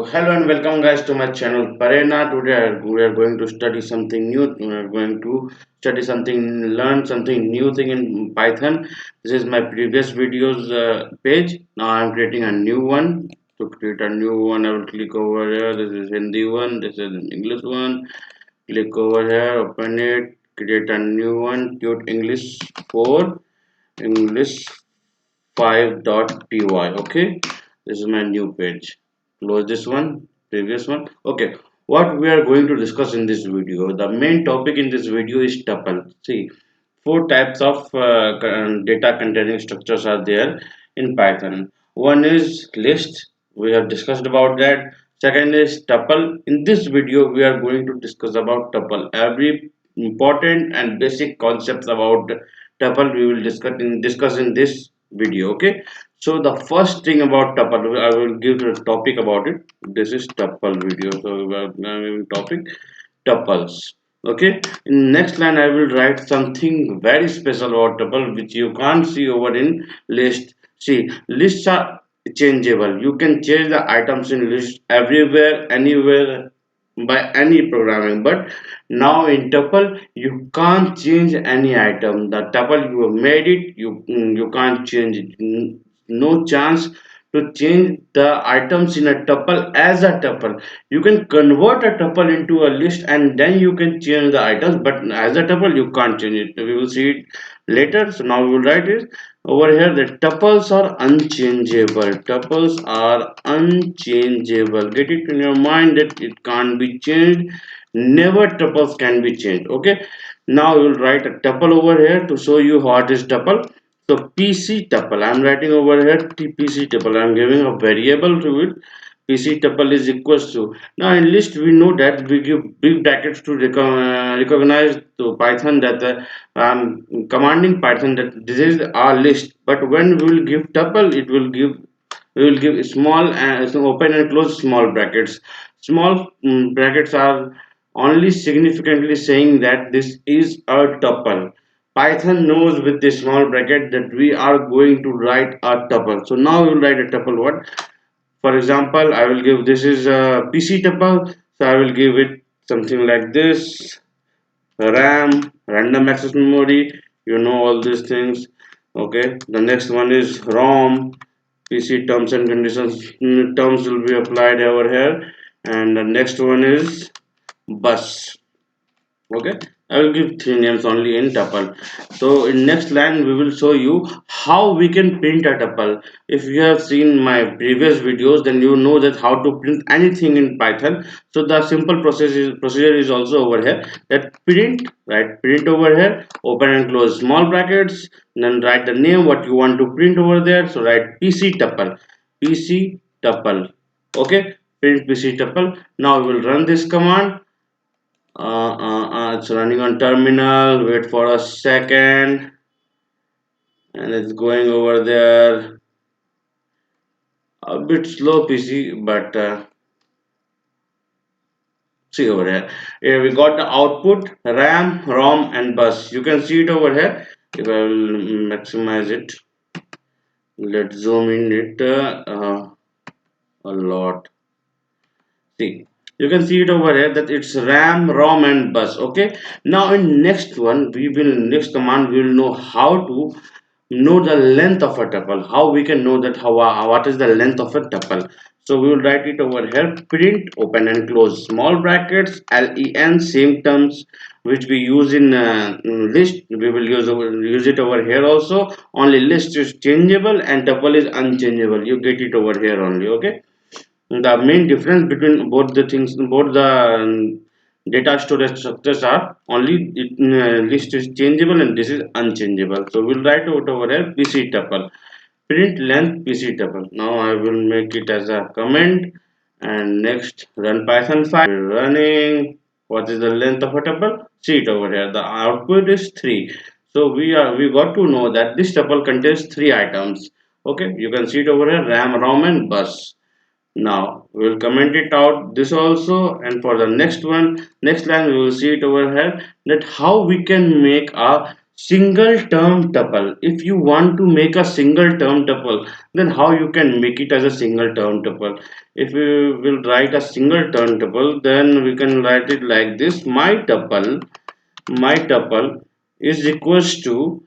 So hello and welcome guys to my channel Parena. Today we are going to study something new. We are going to study something, learn something new thing in Python. This is my previous videos page. Now I am creating a new one. To create a new one, I will click over here. This is Hindi one. This is English one. Click over here, open it, create a new one. Tute English 4, English 5.py. Okay, this is my new page. Close this one, previous one. Okay, what we are going to discuss in this video, the main topic in this video is tuple. See, four types of data containing structures are there in Python. One is list, we have discussed about that. Second is tuple. In this video we are going to discuss about tuple. Every important and basic concepts about tuple we will discuss in this video. Okay, so the first thing about tuple, I will give the topic about it. This is tuple video. So we are giving topic tuples. Okay, in next line I will write something very special about tuple which you can't see over in list. See, lists are changeable. You can change the items in list everywhere, anywhere, by any programming, but now in tuple you can't change any item. The tuple you have made it, you can't change it. No chance to change the items in a tuple as a tuple. You can convert a tuple into a list and then you can change the items, but as a tuple you can't change it. We will see it later. So now we will write it over here. The tuples are unchangeable. Tuples are unchangeable. Get it in your mind that it can't be changed. Never tuples can be changed. Okay, now we will write a tuple over here to show you what is tuple. So PC tuple, I'm writing over here PC tuple. I'm giving a variable to it. PC tuple is equals to, now in list we know that we give big brackets to recognize to Python that commanding Python that this is our list. But when we will give tuple, it will give, we will give small and open and close small brackets. Small brackets are only significantly saying that this is a tuple. Python knows with this small bracket that we are going to write a tuple. So now we will write a tuple. What? For example, I will give, this is a PC tuple. So I will give it something like this: RAM, random access memory. You know all these things. Okay. The next one is ROM. PC terms and conditions, terms will be applied over here. And the next one is bus. Okay, I will give three names only in tuple. So in next line we will show you how we can print a tuple. If you have seen my previous videos, then you know that how to print anything in Python. So the simple procedure is also over here, that print, right? Print over here, open and close small brackets, then write the name what you want to print over there. So write PC tuple, PC tuple. Okay, print PC tuple. Now we will run this command. It's running on terminal. Wait for a second, and it's going over there. A bit slow PC, but see over here. Here we got the output: RAM, ROM, and bus. You can see it over here. If I will maximize it, let's zoom in it a lot. See, you can see it over here that it's RAM, ROM, and bus. Okay. Now in next one, we will, next command we will know how to know the length of a tuple. How we can know that how what is the length of a tuple. So we will write it over here: print, open and close small brackets, len, same terms which we use in list. We will use it over here also. Only list is changeable and tuple is unchangeable. You get it over here only. Okay. The main difference between both the things, both the data storage structures are only it, list is changeable and this is unchangeable. So we'll write out over here PC tuple, print length PC tuple. Now I will make it as a comment, and next run Python file. Running. What is the length of a tuple? See it over here. The output is 3. So we got to know that this tuple contains 3 items. Okay, you can see it over here: RAM, ROM, and bus. Now we will comment it out this also, and for the next one, next line we will see it over here that how we can make a Single term tuple. If you want to make a single term tuple, then how you can make it as a single term tuple? If we will write a single term tuple, then we can write it like this: my tuple is equals to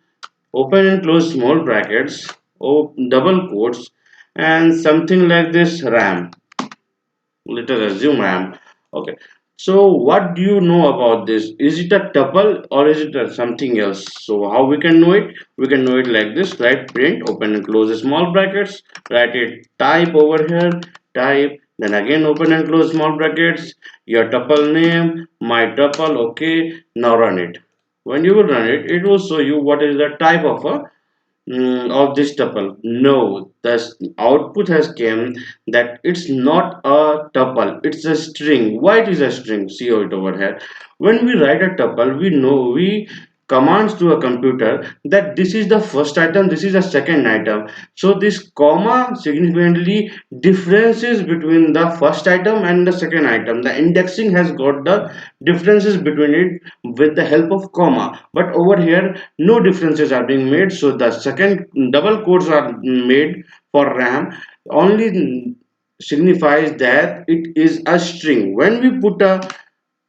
open and close small brackets, double quotes, and something like this ram. Let us assume RAM. Okay. So what do you know about this? Is it a tuple or is it something else? So how we can know it? We can know it like this. Write print, open and close the small brackets. Write it type over here. Type. Then again open and close small brackets. Your tuple name. My tuple. Okay. Now run it. When you will run it, it will show you what is the type of a of this tuple. No, the output has came that it's not a tuple, it's a string. Why it is a string? See it over here. When we write a tuple, we know we commands to a computer that this is the first item, this is the second item. So this comma significantly differences between the first item and the second item. The indexing has got the differences between it with the help of comma, but over here no differences are being made. So the second double quotes are made for RAM only signifies that it is a string. When we put a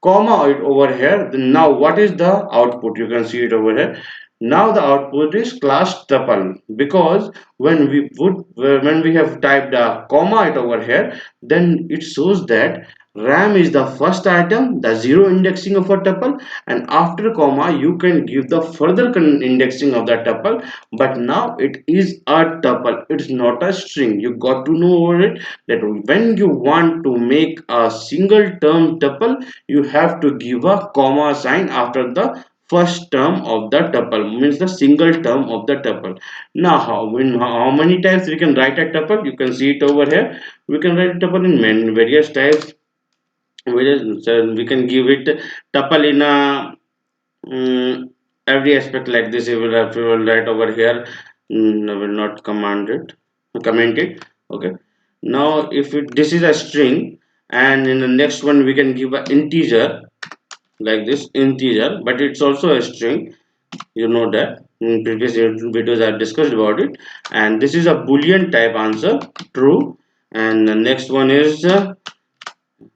comma it over here, then now what is the output? You can see it over here. Now the output is class tuple, because when we have typed a comma it over here, then it shows that RAM is the first item, the zero indexing of a tuple, and after comma you can give the further indexing of the tuple. But now it is a tuple, it's not a string. You got to know over it that when you want to make a single term tuple, you have to give a comma sign after the first term of the tuple, means the single term of the tuple. Now how many times we can write a tuple? You can see it over here. We can write tuple in many various types. We can give it tuple in a every aspect like this. You will write over here. I will not comment it. Okay. Now if this is a string, and in the next one we can give an integer like this integer, but it's also a string. You know that in previous videos I have discussed about it. And this is a boolean type answer, true. And the next one is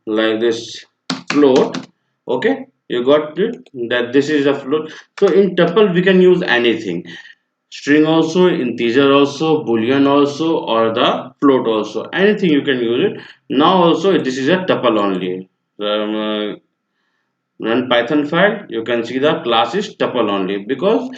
like this float. Okay, you got it that this is a float. So in tuple we can use anything: string also, integer also, boolean also, or the float also. Anything you can use it. Now also this is a tuple only. Run python file, you can see the class is tuple only, because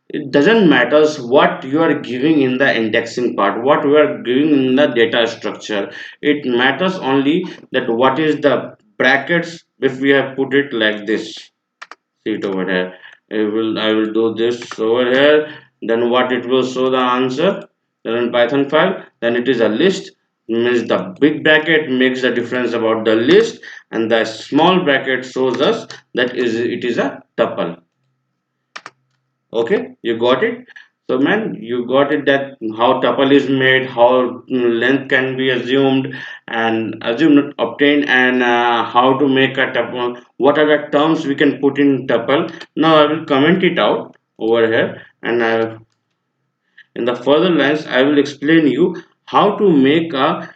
it doesn't matters what you are giving in the indexing part, what we are giving in the data structure. It matters only that what is the brackets. If we have put it like this, see it over here. I will do this over here. Then what it will show the answer. Then in python file, then it is a list, means the big bracket makes the difference about the list, and the small bracket shows us that it is a tuple. Okay, you got it. So man, you got it that how tuple is made, how length can be assumed and assumed obtained, and how to make a tuple, what are the terms we can put in tuple. Now I will comment it out over here, and in the further lines I will explain you how to make a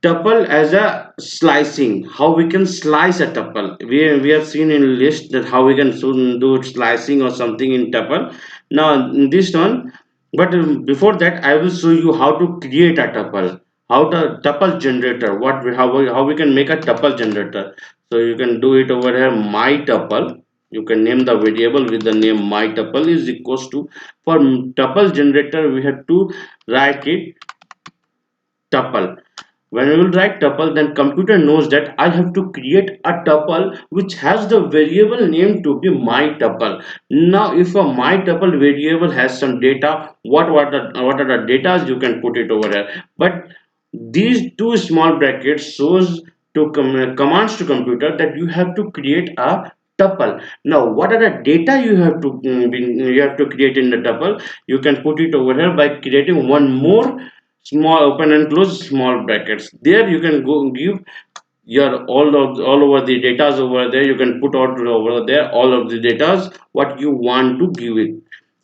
tuple as a slicing. How we can slice a tuple. We have seen in list that how we can soon do slicing or something in tuple. Now in this one, but before that I will show you how to create a tuple, how the tuple generator, how we can make a tuple generator. So you can do it over here. My tuple, you can name the variable with the name my tuple is equals to, for tuple generator we have to write it tuple. When we will write tuple, then computer knows that I have to create a tuple which has the variable name to be my tuple. Now, if a my tuple variable has some data, what are the data you can put it over here. But these two small brackets shows to commands to computer that you have to create a tuple. Now, what are the data you have to create in the tuple? You can put it over here by creating one more small open and close small brackets. There you can go give your all over the datas over there. You can put out over there all of the datas what you want to give it.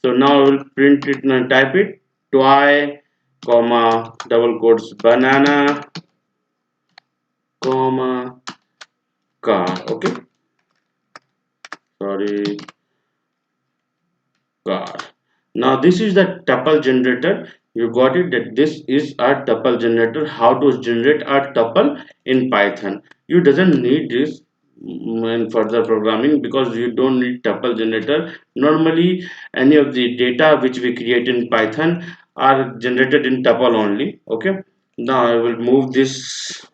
So now I will print it and type it toy comma double quotes banana comma car. Okay, sorry, car. Now this is the tuple generator. You got it that this is a tuple generator. How to generate a tuple in Python? You doesn't need this in further programming, because you don't need tuple generator. Normally any of the data which we create in Python are generated in tuple only. Okay, now I will move this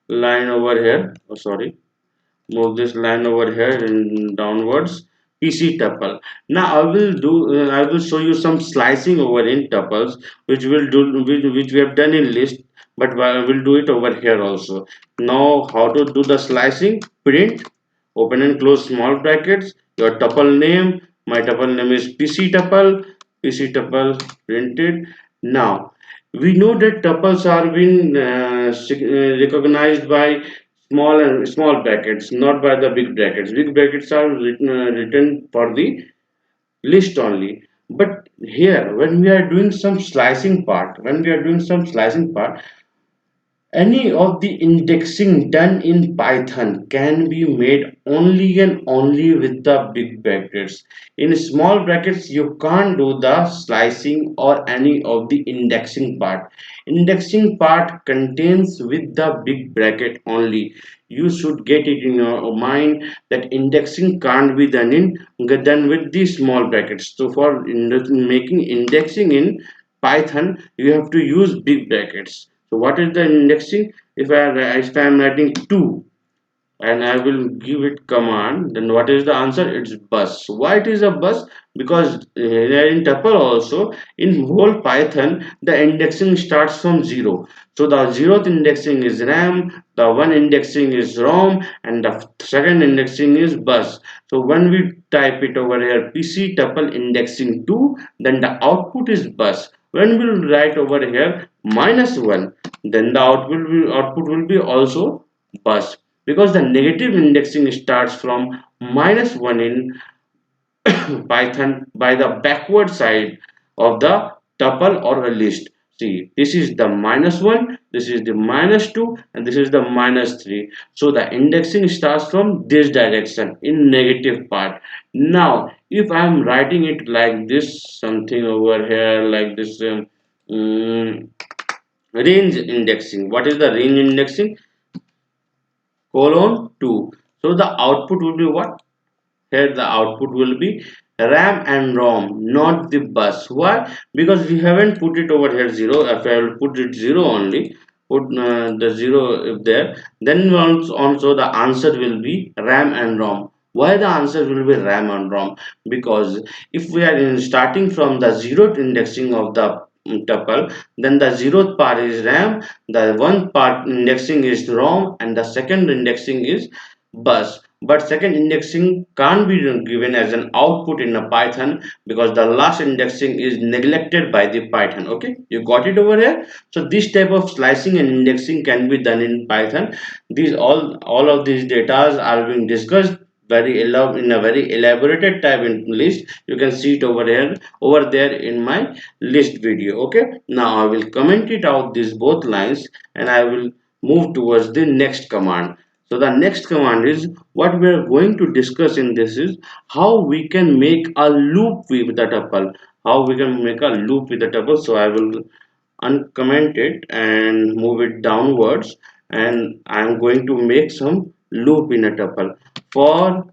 line over here. Oh, sorry, move this line over here and downwards. PC tuple. Now I will show you some slicing over in tuples, which we have done in list, but I will do it over here also. Now how to do the slicing? Print, open and close small brackets, your tuple name. My tuple name is PC tuple. PC tuple printed. Now we know that tuples are being recognized by small brackets, not by the big brackets. Big brackets are written for the list only. But here, when we are doing some slicing part, any of the indexing done in Python can be made only and only with the big brackets. In small brackets, you can't do the slicing or any of the indexing part. Indexing part contains with the big bracket only. You should get it in your mind that indexing can't be done with the small brackets. So for making indexing in Python, you have to use big brackets. So what is the indexing? If I am writing 2 and I will give it command, then what is the answer? It's bus. Why it is a bus? Because here in tuple also, in whole Python, the indexing starts from 0. So the 0th indexing is RAM, the one indexing is ROM, and the second indexing is bus. So when we type it over here, PC tuple indexing 2, then the output is bus. When we write over here -1, then the output will be also bus, because the negative indexing starts from -1 in Python by the backward side of the tuple or a list. See, this is the -1, this is the -2, and this is the -3. So the indexing starts from this direction in negative part. Now, if I am writing it like this, something over here like this, mm, range indexing. What is the range indexing? Colon 2. So the output will be what? Here the output will be RAM and ROM, not the bus. Why? Because we haven't put it over here 0. If I will put it 0 only, put the 0 if there, then also the answer will be RAM and ROM. Why the answer will be RAM and ROM? Because if we are starting from the 0th indexing of the tuple, then the 0th part is RAM, the one part indexing is ROM, and the second indexing is bus. But second indexing can't be given as an output in a Python, because the last indexing is neglected by the Python. Okay, you got it over here. So this type of slicing and indexing can be done in Python. These all of these data are being discussed in a very elaborated type in list. You can see it over there in my list video. Okay, now I will comment it out these both lines, and I will move towards the next command. So the next command is what we are going to discuss in this is how we can make a loop with the tuple. How we can make a loop with the tuple. So I will uncomment it and move it downwards, and I am going to make some loop in a tuple for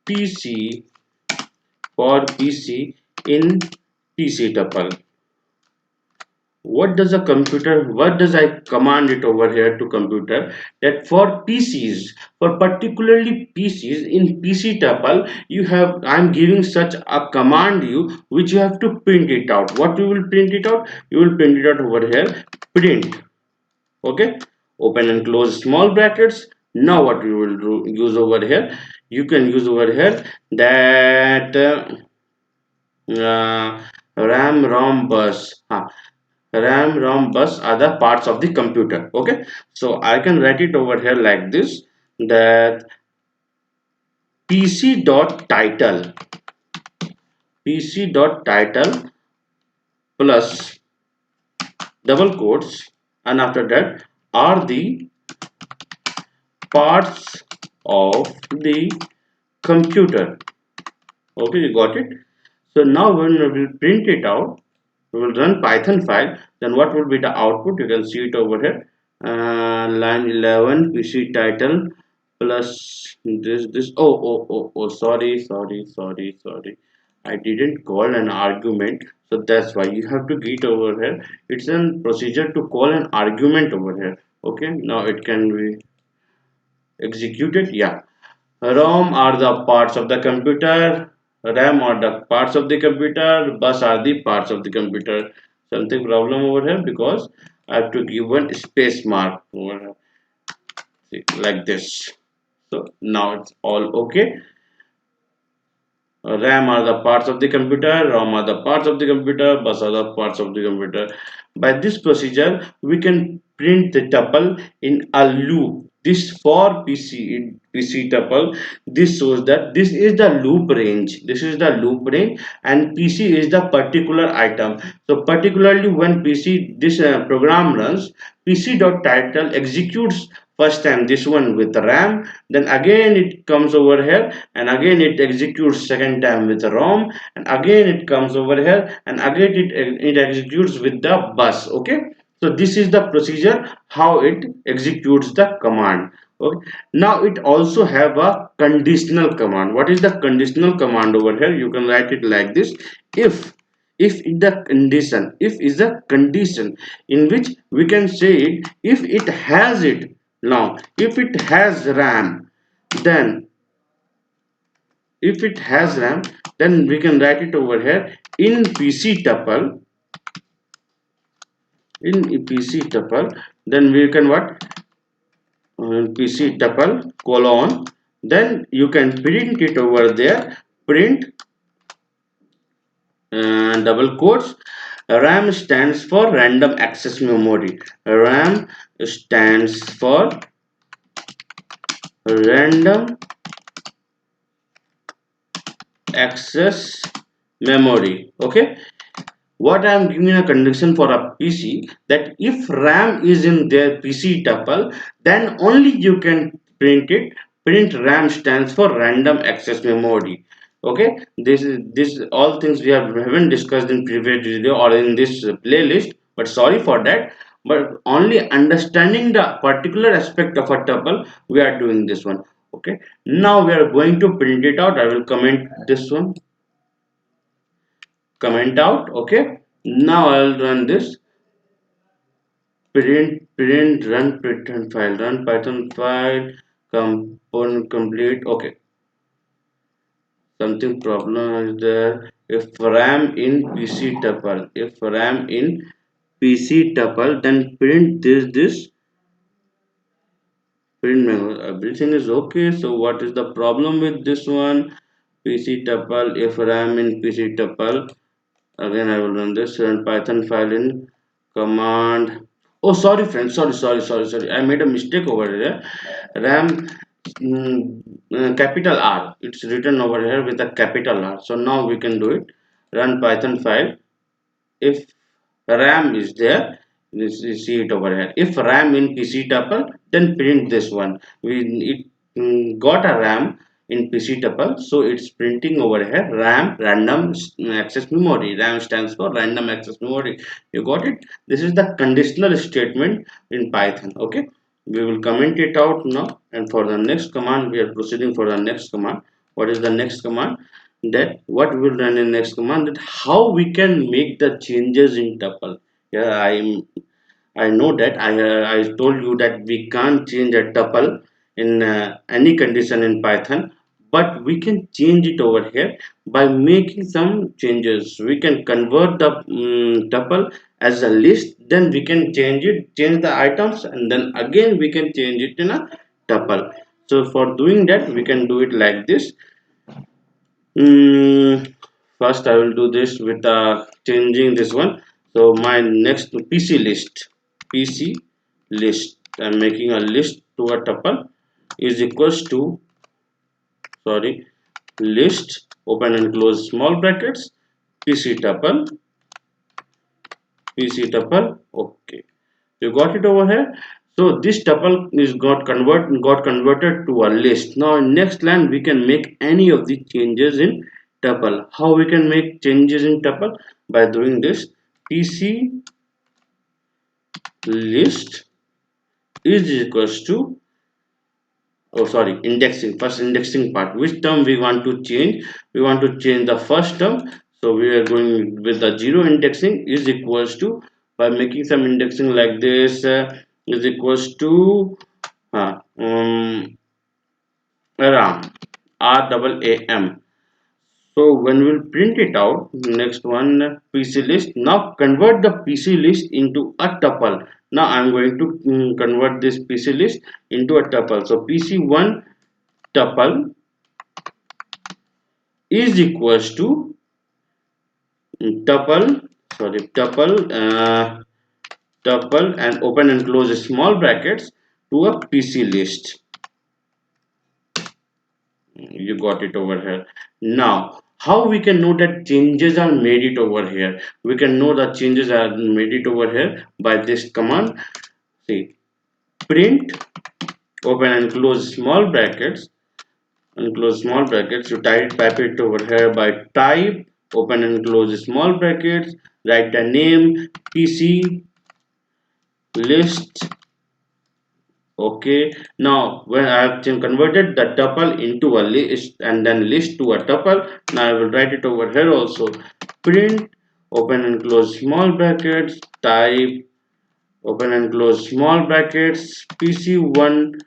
PC PC in PC tuple. What does I command it over here to computer, that for PCs, for particularly PCs in PC tuple, I'm giving such a command you, which you have to print it out. What you will print it out? You will print it out over here, print. Okay, open and close small brackets. Now what you will use over here, you can use over here that RAM ROM bus. RAM, ROM, bus are the parts of the computer. Okay, so I can write it over here like this, that pc dot title pc dot title plus double quotes, and after that are the parts of the computer. Okay, you got it. So now when we will print it out, we will run Python file, then what will be the output? You can see it over here. Line 11 PC title plus this. Oh, sorry, I didn't call an argument, so that's why you have to get over here. It's a procedure to call an argument over here. Okay, now it can be executed. Yeah, ROM are the parts of the computer, RAM are the parts of the computer, bus are the parts of the computer. Something problem over here because I have to give one space mark over here. See, like this. So now it's all okay. RAM are the parts of the computer, ROM are the parts of the computer, bus are the parts of the computer. By this procedure, we can print the tuple in a loop. This for PC tuple, this shows that this is the loop range. This is the loop range, and PC is the particular item. So particularly when PC this program runs, PC.title executes first time this one with RAM, then again it comes over here and again it executes second time with the ROM, and again it comes over here and again it executes with the bus. Okay, so this is the procedure how it executes the command. Okay, now it also have a conditional command. What is the conditional command over here? You can write it like this: if in the condition, if is a condition in which we can say it, if it has it. Now if it has RAM, then if it has RAM, then we can write it over here in PC tuple, in PC tuple, then we can what, PC tuple colon, then you can print it over there, print double quotes, RAM stands for random access memory. RAM stands for random access memory. Okay, what I am giving a condition for a PC, that if RAM is in their PC tuple, then only you can print it. Print RAM stands for random access memory. Okay, this all things we haven't discussed in previous video or in this playlist, but sorry for that. But only understanding the particular aspect of a tuple, we are doing this one. Okay, now we are going to print it out. I will comment this one, comment out. Okay, now I'll run this, print run python file component complete. Okay, something problem is there. If RAM in PC tuple, if RAM in PC tuple, then print this print memory, everything is okay. So what is the problem with this one? PC tuple, if RAM in PC tuple, again I will run this, run python file in command. Oh, sorry friends, sorry, I made a mistake over here. RAM, capital R, it's written over here with a capital R. So now we can do it. Run python file. If RAM is there, you see it over here. If RAM in PC tuple, then print this one. We it got a RAM in PC tuple, so it's printing over here RAM, random access memory. RAM stands for random access memory. You got it? This is the conditional statement in Python. Okay, we will comment it out now, and for the next command we are proceeding for the next command. What is the next command? That what will run in next command, that how we can make the changes in tuple. Yeah, I know that I told you that we can't change a tuple in any condition in Python, but we can change it over here by making some changes. We can convert the tuple as a list, then we can change the items, and then again we can change it in a tuple. So for doing that, we can do it like this. First I will do this with changing this one. So my next PC list, PC list, I'm making a list to a tuple is equals to, sorry, list, open and close small brackets, PC tuple, PC tuple. Okay, you got it over here. So this tuple is got converted to a list. Now in next line we can make any of the changes in tuple. How we can make changes in tuple? By doing this, PC list is equals to, oh sorry, indexing, first indexing part, which term we want to change. We want to change the first term, so we are going with the zero. Indexing is equals to, by making some indexing like this, is equals to ram, ram. So when we'll print it out, next one, PC list. Now convert the PC list into a tuple. Now I'm going to convert this PC list into a tuple. So PC1 tuple is equals to tuple, sorry, tuple and open and close small brackets to a PC list. You got it over here. Now how we can know that changes are made it over here? We can know that changes are made it over here by this command. See, print, open and close small brackets, and close small brackets. You type it over here by type, open and close small brackets, write the name PC list. Okay, now when I have converted the tuple into a list and then list to a tuple, now I will write it over here also. Print, open and close small brackets, type, open and close small brackets, PC1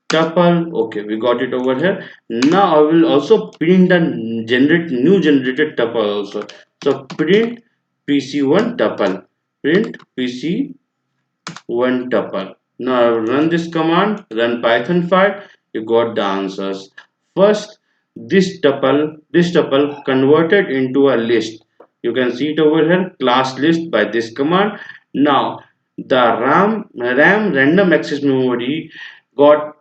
tuple. Okay, we got it over here. Now I will also print the new generated tuple also. So print PC1 tuple, print PC1 tuple. Now I will run this command, run Python file. You got the answers. First, this tuple converted into a list. You can see it over here, class list, by this command. Now the RAM random access memory got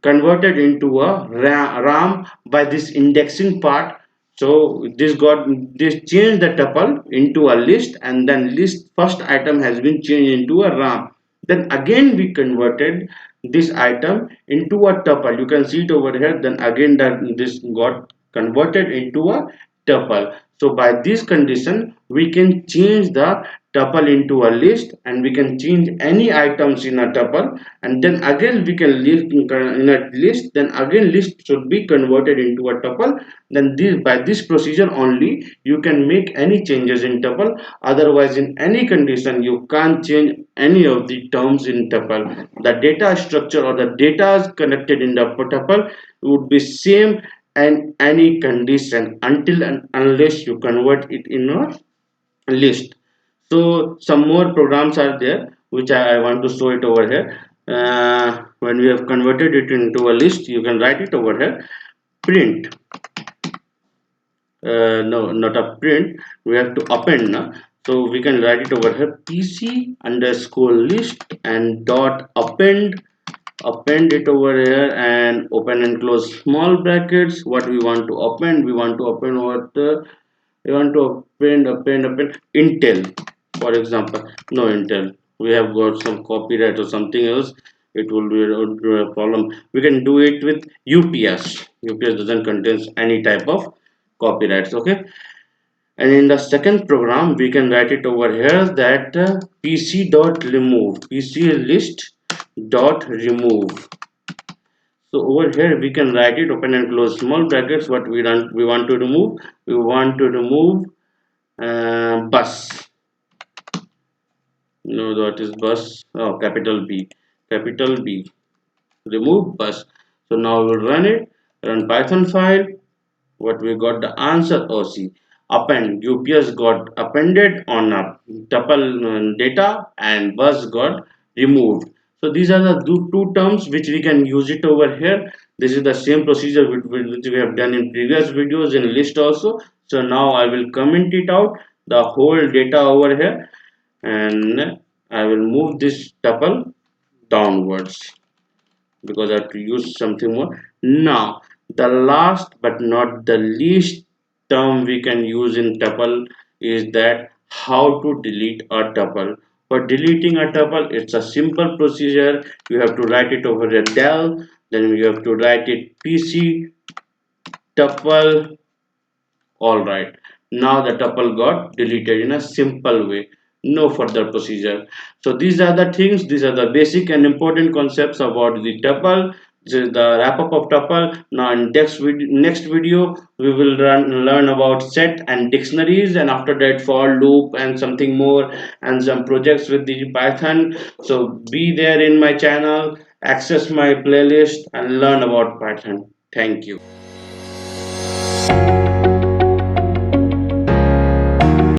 converted into a RAM by this indexing part. So this changed the tuple into a list, and then list first item has been changed into a RAM. Then again we converted this item into a tuple. You can see it over here. Then again that this got converted into a tuple. So by this condition we can change the tuple into a list, and we can change any items in a tuple, and then again we can list in a list, then again list should be converted into a tuple. Then by this procedure only you can make any changes in tuple. Otherwise in any condition you can't change any of the terms in tuple. The data structure or the data is connected in the tuple would be same and any condition until and unless you convert it in a list. So some more programs are there which I want to show it over here. When we have converted it into a list, you can write it over here. Print, no, not a print, we have to append now. So we can write it over here, PC underscore list and dot append it over here, and open and close small brackets. What we want to append? We want to append what we want to append Intel, for example. No, Intel, we have got some copyright or something else, it will be a problem. We can do it with UPS doesn't contain any type of copyrights. Okay, and in the second program we can write it over here that PC dot remove, PC list dot remove. So over here we can write it, open and close small brackets. What we want to remove? We want to remove bus. No, that is bus. Oh, capital B, capital B. Remove bus. So now we'll run it. Run Python file. What we got the answer? Oh, see, append. UPS got appended on a tuple data, and bus got removed. So these are the two terms which we can use it over here. This is the same procedure which we have done in previous videos in list also. So now I will comment it out. the whole data over here, and I will move this tuple downwards because I have to use something more. Now, the last but not the least term we can use in tuple is that how to delete a tuple. For deleting a tuple, it's a simple procedure. You have to write it over a del, then you have to write it pc tuple. All right. Now the tuple got deleted in a simple way. No further procedure. So these are the things. These are the basic and important concepts about the tuple. This is the wrap up of tuple. Now in next video we will learn about set and dictionaries, and after that for loop and something more and some projects with the Python. So be there in my channel, access my playlist and learn about Python. Thank you.